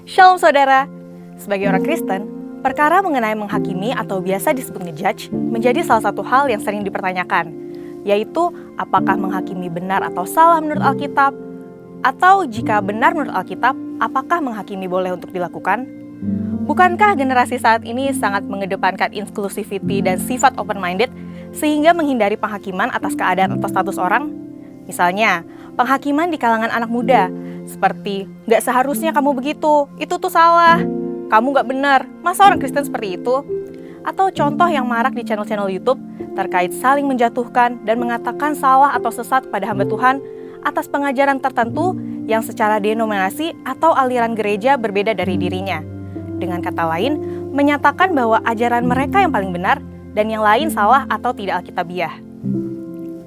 Shalom saudara, sebagai orang Kristen, perkara mengenai menghakimi atau biasa disebut ngejudge menjadi salah satu hal yang sering dipertanyakan, yaitu apakah menghakimi benar atau salah menurut Alkitab, atau jika benar menurut Alkitab, apakah menghakimi boleh untuk dilakukan? Bukankah generasi saat ini sangat mengedepankan inclusivity dan sifat open-minded sehingga menghindari penghakiman atas keadaan atau status orang? Misalnya, penghakiman di kalangan anak muda, seperti, "Gak seharusnya kamu begitu, itu tuh salah, kamu gak benar, masa orang Kristen seperti itu?" Atau contoh yang marak di channel-channel YouTube terkait saling menjatuhkan dan mengatakan salah atau sesat pada hamba Tuhan atas pengajaran tertentu yang secara denominasi atau aliran gereja berbeda dari dirinya. Dengan kata lain, menyatakan bahwa ajaran mereka yang paling benar dan yang lain salah atau tidak alkitabiah.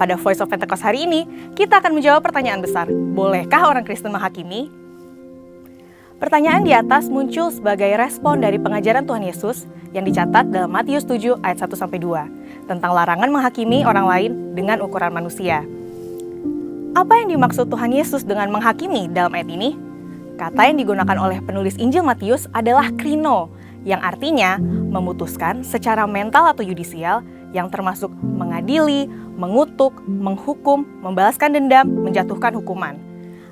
Pada Voice of Pentecost hari ini, kita akan menjawab pertanyaan besar, bolehkah orang Kristen menghakimi? Pertanyaan di atas muncul sebagai respon dari pengajaran Tuhan Yesus yang dicatat dalam Matius 7 ayat 1-2 tentang larangan menghakimi orang lain dengan ukuran manusia. Apa yang dimaksud Tuhan Yesus dengan menghakimi dalam ayat ini? Kata yang digunakan oleh penulis Injil Matius adalah krino, yang artinya memutuskan secara mental atau yudisial yang termasuk mengadili, mengutuk, menghukum, membalaskan dendam, menjatuhkan hukuman.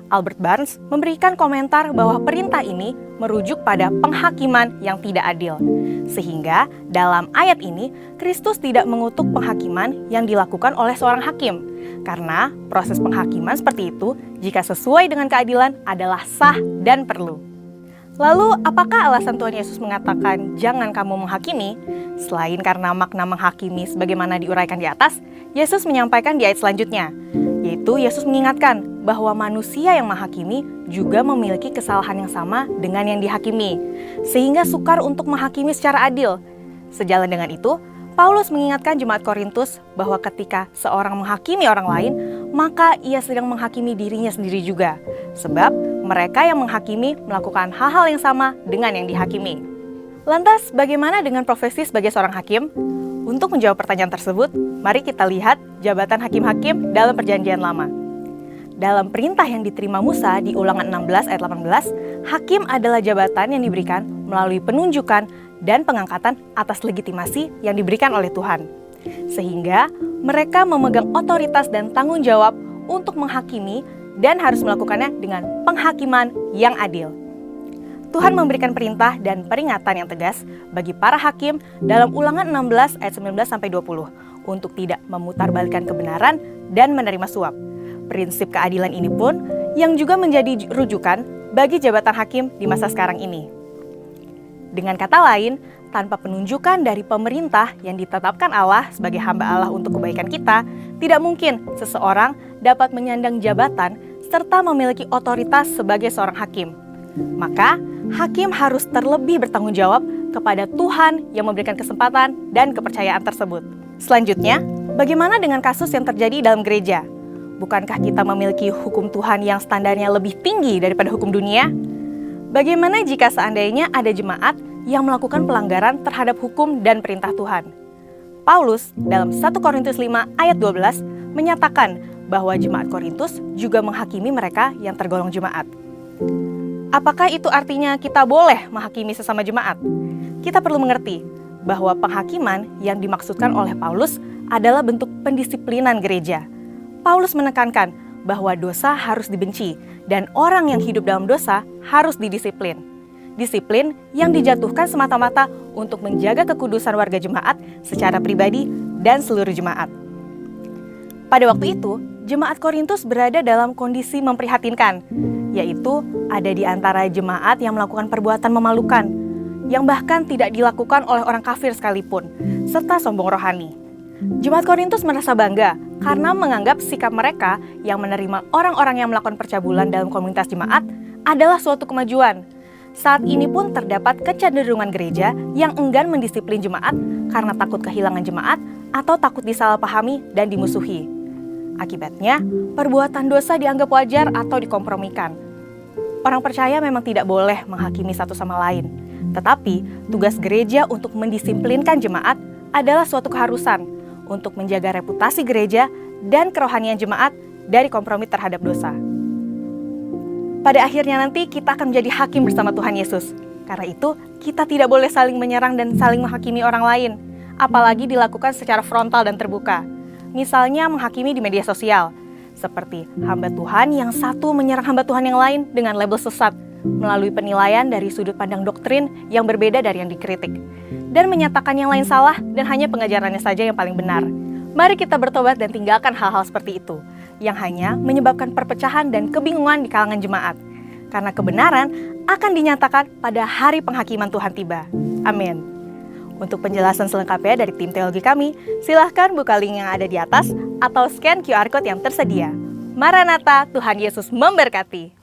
Albert Barnes memberikan komentar bahwa perintah ini merujuk pada penghakiman yang tidak adil. Sehingga dalam ayat ini, Kristus tidak mengutuk penghakiman yang dilakukan oleh seorang hakim. Karena proses penghakiman seperti itu, jika sesuai dengan keadilan, adalah sah dan perlu. Lalu, apakah alasan Tuhan Yesus mengatakan jangan kamu menghakimi? Selain karena makna menghakimi sebagaimana diuraikan di atas, Yesus menyampaikan di ayat selanjutnya, yaitu Yesus mengingatkan bahwa manusia yang menghakimi juga memiliki kesalahan yang sama dengan yang dihakimi, sehingga sukar untuk menghakimi secara adil. Sejalan dengan itu, Paulus mengingatkan jemaat Korintus bahwa ketika seorang menghakimi orang lain, maka ia sedang menghakimi dirinya sendiri juga, sebab mereka yang menghakimi melakukan hal-hal yang sama dengan yang dihakimi. Lantas, bagaimana dengan profesi sebagai seorang hakim? Untuk menjawab pertanyaan tersebut, mari kita lihat jabatan hakim-hakim dalam Perjanjian Lama. Dalam perintah yang diterima Musa di Ulangan 16 ayat 18, hakim adalah jabatan yang diberikan melalui penunjukan dan pengangkatan atas legitimasi yang diberikan oleh Tuhan. Sehingga mereka memegang otoritas dan tanggung jawab untuk menghakimi dan harus melakukannya dengan penghakiman yang adil. Tuhan memberikan perintah dan peringatan yang tegas bagi para hakim dalam Ulangan 16 ayat 19-20 untuk tidak memutarbalikkan kebenaran dan menerima suap. Prinsip keadilan ini pun yang juga menjadi rujukan bagi jabatan hakim di masa sekarang ini. Dengan kata lain, tanpa penunjukan dari pemerintah yang ditetapkan Allah sebagai hamba Allah untuk kebaikan kita, tidak mungkin seseorang dapat menyandang jabatan serta memiliki otoritas sebagai seorang hakim. Maka, hakim harus terlebih bertanggung jawab kepada Tuhan yang memberikan kesempatan dan kepercayaan tersebut. Selanjutnya, bagaimana dengan kasus yang terjadi dalam gereja? Bukankah kita memiliki hukum Tuhan yang standarnya lebih tinggi daripada hukum dunia? Bagaimana jika seandainya ada jemaat yang melakukan pelanggaran terhadap hukum dan perintah Tuhan? Paulus dalam 1 Korintus 5 ayat 12 menyatakan bahwa jemaat Korintus juga menghakimi mereka yang tergolong jemaat. Apakah itu artinya kita boleh menghakimi sesama jemaat? Kita perlu mengerti bahwa penghakiman yang dimaksudkan oleh Paulus adalah bentuk pendisiplinan gereja. Paulus menekankan bahwa dosa harus dibenci dan orang yang hidup dalam dosa harus didisiplin. Disiplin yang dijatuhkan semata-mata untuk menjaga kekudusan warga jemaat secara pribadi dan seluruh jemaat. Pada waktu itu, jemaat Korintus berada dalam kondisi memprihatinkan, yaitu ada di antara jemaat yang melakukan perbuatan memalukan, yang bahkan tidak dilakukan oleh orang kafir sekalipun, serta sombong rohani. Jemaat Korintus merasa bangga karena menganggap sikap mereka yang menerima orang-orang yang melakukan percabulan dalam komunitas jemaat adalah suatu kemajuan. Saat ini pun terdapat kecenderungan gereja yang enggan mendisiplin jemaat karena takut kehilangan jemaat atau takut disalahpahami dan dimusuhi. Akibatnya, perbuatan dosa dianggap wajar atau dikompromikan. Orang percaya memang tidak boleh menghakimi satu sama lain, tetapi tugas gereja untuk mendisiplinkan jemaat adalah suatu keharusan untuk menjaga reputasi gereja dan kerohanian jemaat dari kompromi terhadap dosa. pada akhirnya nanti kita akan menjadi hakim bersama Tuhan Yesus. Karena itu, kita tidak boleh saling menyerang dan saling menghakimi orang lain, apalagi dilakukan secara frontal dan terbuka. Misalnya menghakimi di media sosial, seperti hamba Tuhan yang satu menyerang hamba Tuhan yang lain dengan label sesat, melalui penilaian dari sudut pandang doktrin yang berbeda dari yang dikritik, dan menyatakan yang lain salah dan hanya pengajarannya saja yang paling benar. Mari kita bertobat dan tinggalkan hal-hal seperti itu, yang hanya menyebabkan perpecahan dan kebingungan di kalangan jemaat. Karena kebenaran akan dinyatakan pada hari penghakiman Tuhan tiba. Amin. Untuk penjelasan selengkapnya dari tim teologi kami, silahkan buka link yang ada di atas atau scan QR Code yang tersedia. Maranatha, Tuhan Yesus memberkati.